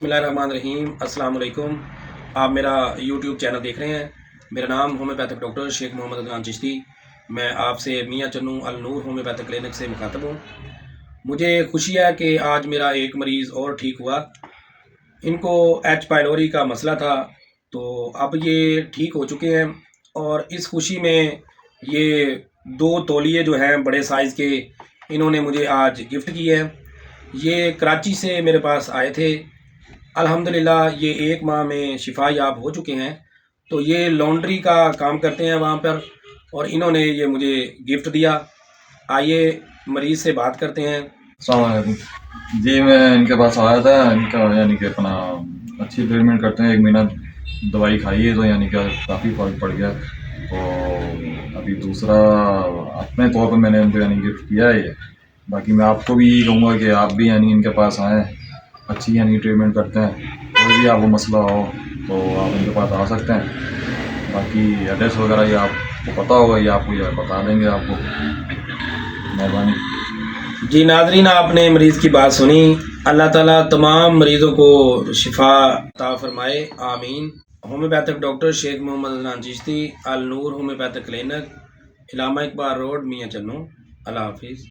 बिस्मिल्लाहिर्रहमानिर्रहीम। अस्सलाम वालेकुम। आप मेरा यूट्यूब चैनल देख रहे हैं। मेरा नाम होम्योपैथिक डॉक्टर शेख मोहम्मद अदनान चिश्ती। मैं आपसे मियाँ चन्नू अल नूर होम्योपैथिक क्लिनिक से मुखातब हूँ। मुझे खुशी है कि आज मेरा एक मरीज़ और ठीक हुआ। इनको एच पाइलोरी का मसला था, तो अब ये ठीक हो चुके हैं। और इस खुशी में ये 2 तौलिए जो हैं बड़े साइज़ के, इन्होंने मुझे आज गिफ्ट किए हैं। ये कराची से मेरे पास आए थे। अल्हम्दुलिल्लाह ये 1 माह में शिफा याब हो चुके हैं। तो ये लॉन्ड्री का काम करते हैं वहाँ पर, और इन्होंने ये मुझे गिफ्ट दिया। आइए मरीज़ से बात करते हैं। अस्सलाम वालेकुम जी। मैं इनके पास आया था। इनका यानी कि अपना अच्छी ट्रीटमेंट करते हैं। 1 महीना दवाई खाई है तो यानी कि काफ़ी फ़र्क पड़ गया। तो अभी दूसरा अपने तौर पर मैंने उनको यानी गिफ्ट किया है ये। बाकी मैं आपको भी यही कहूँगा कि आप भी यानी इनके पास आएँ, अच्छी यानी ट्रीटमेंट करते हैं। कोई भी आपको मसला हो तो आप इनके पास आ सकते हैं। बाकी एड्रेस वगैरह ये आपको पता होगा, ये आपको ये बता देंगे आपको। मेहरबानी। जी नाज़रीन, आपने मरीज़ की बात सुनी। अल्लाह ताला तमाम मरीज़ों को शिफा अता फरमाए, आमीन। होम्योपैथिक डॉक्टर शेख मोहम्मद अदनान चिश्ती, अल नूर होम्योपैथिक क्लिनिक, इलामा इकबाल रोड, मियाँ चन्नू। अल्लाह हाफिज़।